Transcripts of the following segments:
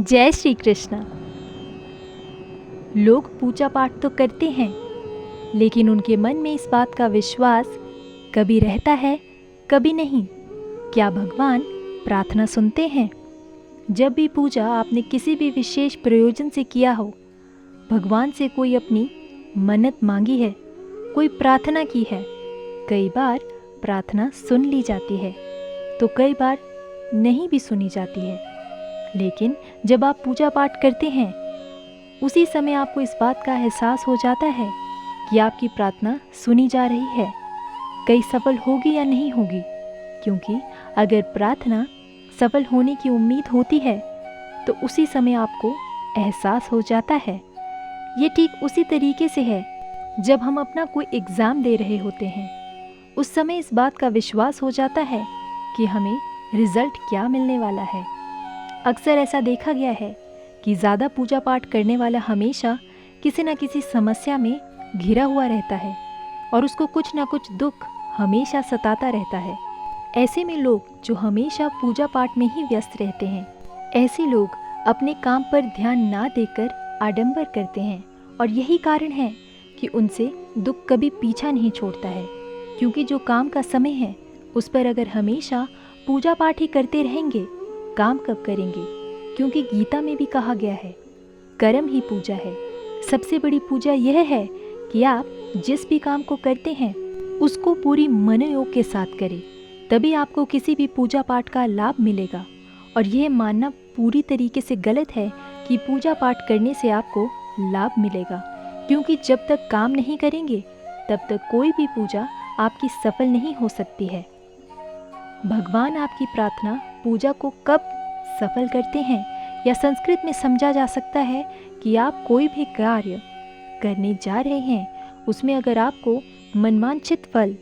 जय श्री कृष्ण। लोग पूजा पाठ तो करते हैं, लेकिन उनके मन में इस बात का विश्वास कभी रहता है, कभी नहीं। क्या भगवान प्रार्थना सुनते हैं? जब भी पूजा आपने किसी भी विशेष प्रयोजन से किया हो, भगवान से कोई अपनी मन्नत मांगी है, कोई प्रार्थना की है, कई बार प्रार्थना सुन ली जाती है तो कई बार नहीं भी सुनी जाती है। लेकिन जब आप पूजा पाठ करते हैं, उसी समय आपको इस बात का एहसास हो जाता है कि आपकी प्रार्थना सुनी जा रही है, कहीं सफल होगी या नहीं होगी। क्योंकि अगर प्रार्थना सफल होने की उम्मीद होती है तो उसी समय आपको एहसास हो जाता है। ये ठीक उसी तरीके से है जब हम अपना कोई एग्ज़ाम दे रहे होते हैं, उस समय इस बात का विश्वास हो जाता है कि हमें रिज़ल्ट क्या मिलने वाला है। अक्सर ऐसा देखा गया है कि ज़्यादा पूजा पाठ करने वाला हमेशा किसी न किसी समस्या में घिरा हुआ रहता है और उसको कुछ न कुछ दुख हमेशा सताता रहता है। ऐसे में लोग जो हमेशा पूजा पाठ में ही व्यस्त रहते हैं, ऐसे लोग अपने काम पर ध्यान ना देकर आडंबर करते हैं और यही कारण है कि उनसे दुख कभी पीछा नहीं छोड़ता है। क्योंकि जो काम का समय है उस पर अगर हमेशा पूजा पाठ ही करते रहेंगे, काम कब करेंगे? क्योंकि गीता में भी कहा गया है, कर्म ही पूजा है। सबसे बड़ी पूजा यह है कि आप जिस भी काम को करते हैं उसको पूरी मनोयोग के साथ करें, तभी आपको किसी भी पूजा पाठ का लाभ मिलेगा। और यह मानना पूरी तरीके से गलत है कि पूजा पाठ करने से आपको लाभ मिलेगा, क्योंकि जब तक काम नहीं करेंगे तब तक कोई भी पूजा आपकी सफल नहीं हो सकती है। भगवान आपकी प्रार्थना पूजा को कब सफल करते हैं, या संस्कृत में समझा जा सकता है कि आप कोई भी कार्य करने जा रहे हैं, उसमें अगर आपको मनवांछित फल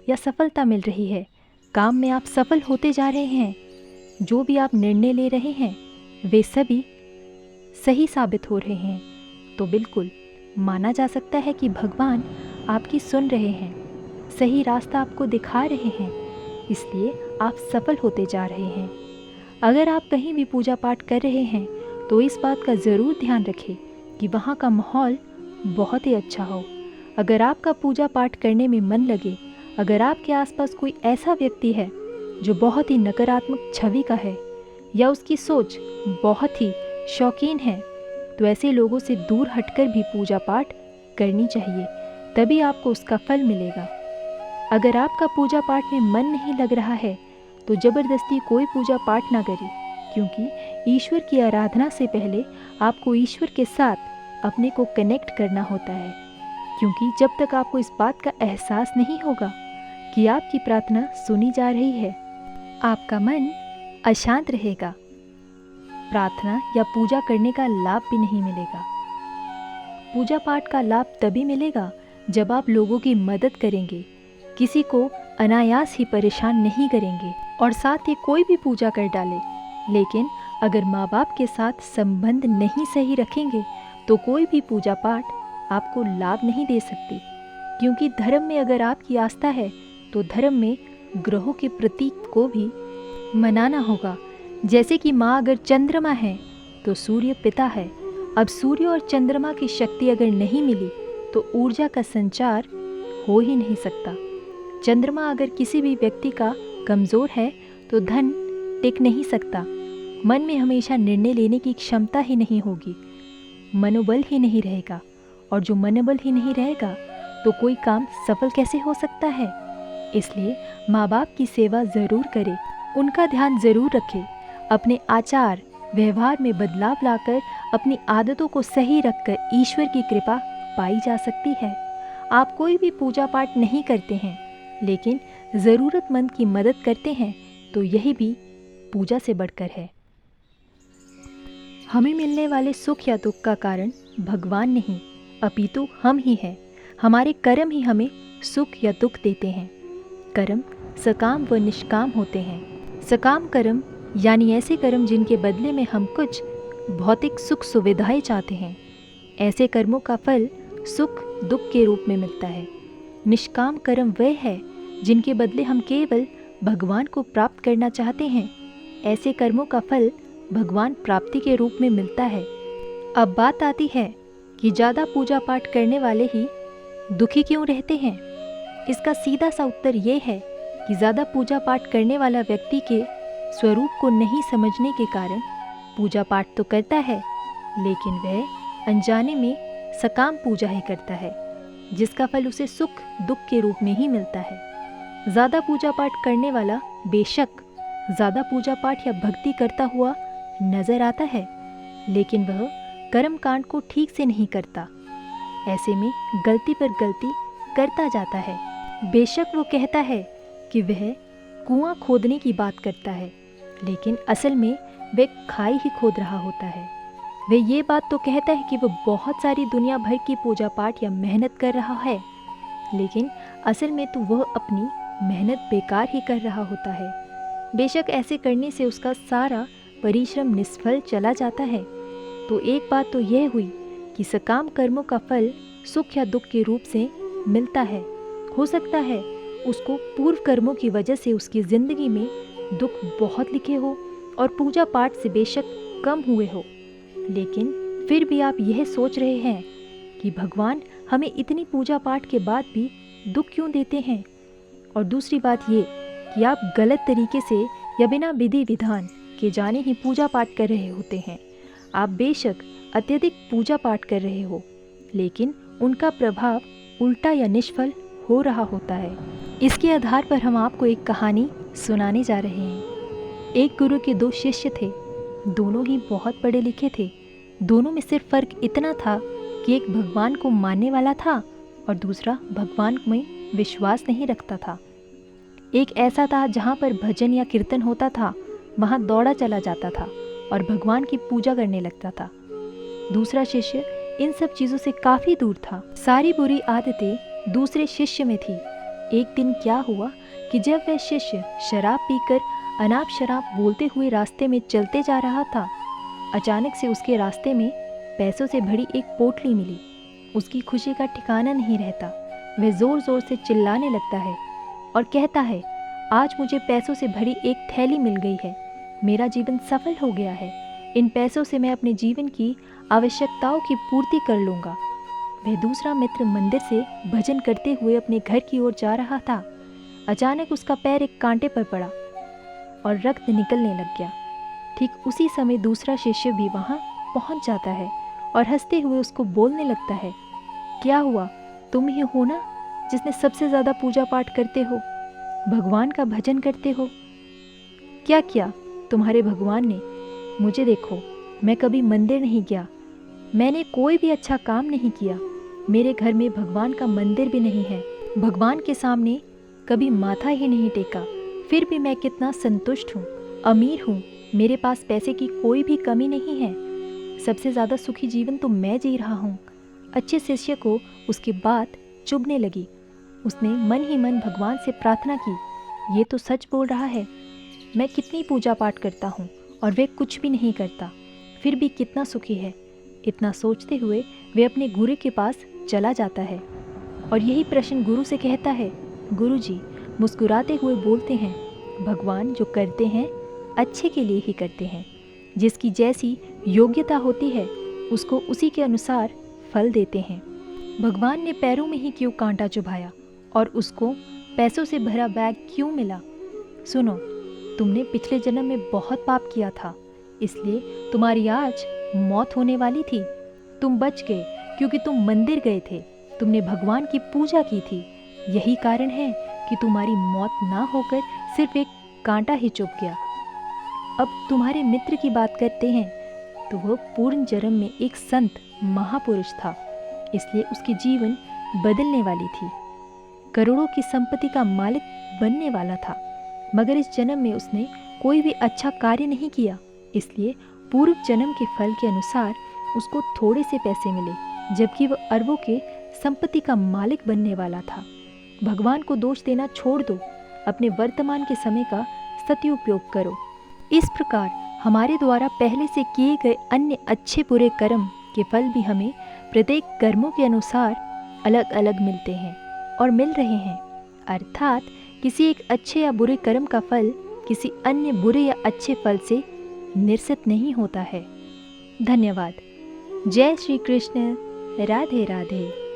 या सफलता मिल रही है, काम में आप सफल होते जा रहे हैं, जो भी आप निर्णय ले रहे हैं वे सभी सही साबित हो रहे हैं, तो बिल्कुल माना जा सकता है कि भगवान आपकी सुन रहे हैं, सही रास्ता आपको दिखा रहे हैं, इसलिए आप सफल होते जा रहे हैं। अगर आप कहीं भी पूजा पाठ कर रहे हैं तो इस बात का ज़रूर ध्यान रखें कि वहाँ का माहौल बहुत ही अच्छा हो। अगर आपका पूजा पाठ करने में मन लगे, अगर आपके आसपास कोई ऐसा व्यक्ति है जो बहुत ही नकारात्मक छवि का है या उसकी सोच बहुत ही शौकीन है, तो ऐसे लोगों से दूर हटकर भी पूजा पाठ करनी चाहिए, तभी आपको उसका फल मिलेगा। अगर आपका पूजा पाठ में मन नहीं लग रहा है तो ज़बरदस्ती कोई पूजा पाठ ना करें, क्योंकि ईश्वर की आराधना से पहले आपको ईश्वर के साथ अपने को कनेक्ट करना होता है। क्योंकि जब तक आपको इस बात का एहसास नहीं होगा कि आपकी प्रार्थना सुनी जा रही है, आपका मन अशांत रहेगा, प्रार्थना या पूजा करने का लाभ भी नहीं मिलेगा। पूजा पाठ का लाभ तभी मिलेगा जब आप लोगों की मदद करेंगे, किसी को अनायास ही परेशान नहीं करेंगे और साथ ही कोई भी पूजा कर डाले। लेकिन अगर माँ बाप के साथ संबंध नहीं सही रखेंगे तो कोई भी पूजा पाठ आपको लाभ नहीं दे सकती। क्योंकि धर्म में अगर आपकी आस्था है तो धर्म में ग्रहों के प्रतीक को भी मनाना होगा। जैसे कि माँ अगर चंद्रमा है तो सूर्य पिता है। अब सूर्य और चंद्रमा की शक्ति अगर नहीं मिली तो ऊर्जा का संचार हो ही नहीं सकता। चंद्रमा अगर किसी भी व्यक्ति का कमज़ोर है तो धन टिक नहीं सकता। मन में हमेशा निर्णय लेने की क्षमता ही नहीं होगी, मनोबल ही नहीं रहेगा, और जो मनोबल ही नहीं रहेगा तो कोई काम सफल कैसे हो सकता है। इसलिए माँ बाप की सेवा ज़रूर करें, उनका ध्यान ज़रूर रखें। अपने आचार व्यवहार में बदलाव लाकर अपनी आदतों को सही रखकर ईश्वर की कृपा पाई जा सकती है। आप कोई भी पूजा पाठ नहीं करते हैं लेकिन ज़रूरतमंद की मदद करते हैं तो यही भी पूजा से बढ़कर है। हमें मिलने वाले सुख या दुख का कारण भगवान नहीं अपितु हम ही हैं। हमारे कर्म ही हमें सुख या दुख देते हैं। कर्म सकाम व निष्काम होते हैं। सकाम कर्म यानी ऐसे कर्म जिनके बदले में हम कुछ भौतिक सुख सुविधाएं चाहते हैं। ऐसे कर्मों का फल सुख दुख के रूप में मिलता है। निष्काम कर्म वह है जिनके बदले हम केवल भगवान को प्राप्त करना चाहते हैं। ऐसे कर्मों का फल भगवान प्राप्ति के रूप में मिलता है। अब बात आती है कि ज़्यादा पूजा पाठ करने वाले ही दुखी क्यों रहते हैं। इसका सीधा सा उत्तर ये है कि ज़्यादा पूजा पाठ करने वाला व्यक्ति के स्वरूप को नहीं समझने के कारण पूजा पाठ तो करता है, लेकिन वह अनजाने में सकाम पूजा ही करता है, जिसका फल उसे सुख दुख के रूप में ही मिलता है। ज़्यादा पूजा पाठ करने वाला बेशक ज़्यादा पूजा पाठ या भक्ति करता हुआ नजर आता है, लेकिन वह कर्म कांड को ठीक से नहीं करता। ऐसे में गलती पर गलती करता जाता है। बेशक वो कहता है कि वह कुआं खोदने की बात करता है, लेकिन असल में वह खाई ही खोद रहा होता है। वह ये बात तो कहता है कि वह बहुत सारी दुनिया भर की पूजा पाठ या मेहनत कर रहा है, लेकिन असल में तो वह अपनी मेहनत बेकार ही कर रहा होता है। बेशक ऐसे करने से उसका सारा परिश्रम निष्फल चला जाता है। तो एक बात तो यह हुई कि सकाम कर्मों का फल सुख या दुख के रूप से मिलता है। हो सकता है उसको पूर्व कर्मों की वजह से उसकी ज़िंदगी में दुख बहुत लिखे हो और पूजा पाठ से बेशक कम हुए हो, लेकिन फिर भी आप यह सोच रहे हैं कि भगवान हमें इतनी पूजा पाठ के बाद भी दुख क्यों देते हैं। और दूसरी बात ये कि आप गलत तरीके से या बिना विधि विधान के जाने ही पूजा पाठ कर रहे होते हैं। आप बेशक अत्यधिक पूजा पाठ कर रहे हो, लेकिन उनका प्रभाव उल्टा या निष्फल हो रहा होता है। इसके आधार पर हम आपको एक कहानी सुनाने जा रहे हैं। एक गुरु के दो शिष्य थे, दोनों ही बहुत पढ़े लिखे थे। दोनों में सिर्फ फर्क इतना था कि एक भगवान को मानने वाला था और दूसरा भगवान में विश्वास नहीं रखता था। एक ऐसा था जहाँ पर भजन या कीर्तन होता था, वहाँ दौड़ा चला जाता था और भगवान की पूजा करने लगता था। दूसरा शिष्य इन सब चीज़ों से काफ़ी दूर था। सारी बुरी आदतें दूसरे शिष्य में थी। एक दिन क्या हुआ कि जब वह शिष्य शराब पीकर अनाप शराब बोलते हुए रास्ते में चलते जा रहा था, अचानक से उसके रास्ते में पैसों से भरी एक पोटली मिली। उसकी खुशी का ठिकाना नहीं रहता। वह ज़ोर ज़ोर से चिल्लाने लगता है और कहता है, आज मुझे पैसों से भरी एक थैली मिल गई है। मेरा जीवन सफल हो गया है। इन पैसों से मैं अपने जीवन की आवश्यकताओं की पूर्ति कर लूँगा। वह दूसरा मित्र मंदिर से भजन करते हुए अपने घर की ओर जा रहा था। अचानक उसका पैर एक कांटे पर पड़ा और रक्त निकलने लग गया। ठीक उसी समय दूसरा शिष्य भी वहाँ पहुँच जाता है और हंसते हुए उसको बोलने लगता है, क्या हुआ, तुम ही हो ना जिसने सबसे ज़्यादा पूजा पाठ करते हो, भगवान का भजन करते हो। क्या किया तुम्हारे भगवान ने? मुझे देखो, मैं कभी मंदिर नहीं गया, मैंने कोई भी अच्छा काम नहीं किया। मेरे घर में भगवान का मंदिर भी नहीं है, भगवान के सामने कभी माथा ही नहीं टेका। फिर भी मैं कितना संतुष्ट हूँ, अमीर हूँ, मेरे पास पैसे की कोई भी कमी नहीं है। सबसे ज़्यादा सुखी जीवन तो मैं जी रहा हूँ। अच्छे शिष्य को उसकी बात चुभने लगी। उसने मन ही मन भगवान से प्रार्थना की, ये तो सच बोल रहा है। मैं कितनी पूजा पाठ करता हूँ और वे कुछ भी नहीं करता, फिर भी कितना सुखी है। इतना सोचते हुए वे अपने गुरु के पास चला जाता है और यही प्रश्न गुरु से कहता है। गुरु जी मुस्कुराते हुए बोलते हैं, भगवान जो करते हैं अच्छे के लिए ही करते हैं। जिसकी जैसी योग्यता होती है उसको उसी के अनुसार फल देते हैं। भगवान ने पैरों में ही क्यों कांटा चुभाया और उसको पैसों से भरा बैग क्यों मिला? सुनो, तुमने पिछले जन्म में बहुत पाप किया था, इसलिए तुम्हारी आज मौत होने वाली थी। तुम बच गए क्योंकि तुम मंदिर गए थे, तुमने भगवान की पूजा की थी। यही कारण है कि तुम्हारी मौत ना होकर सिर्फ एक कांटा ही चुभ गया। अब तुम्हारे मित्र की बात करते हैं तो वह पूर्ण जन्म में एक संत महापुरुष था, इसलिए उसकी जीवन बदलने वाली थी। करोड़ों की संपत्ति का मालिक बनने वाला था, मगर इस जन्म में उसने कोई भी अच्छा कार्य नहीं किया, इसलिए पूर्व जन्म के फल के अनुसार उसको थोड़े से पैसे मिले, जबकि वह अरबों के संपत्ति का मालिक बनने वाला था। भगवान को दोष देना छोड़ दो, अपने वर्तमान के समय का सदुपयोग करो। इस प्रकार हमारे द्वारा पहले से किए गए अन्य अच्छे बुरे कर्म के फल भी हमें प्रत्येक कर्मों के अनुसार अलग अलग मिलते हैं और मिल रहे हैं। अर्थात किसी एक अच्छे या बुरे कर्म का फल किसी अन्य बुरे या अच्छे फल से निरसित नहीं होता है। धन्यवाद। जय श्री कृष्ण। राधे राधे।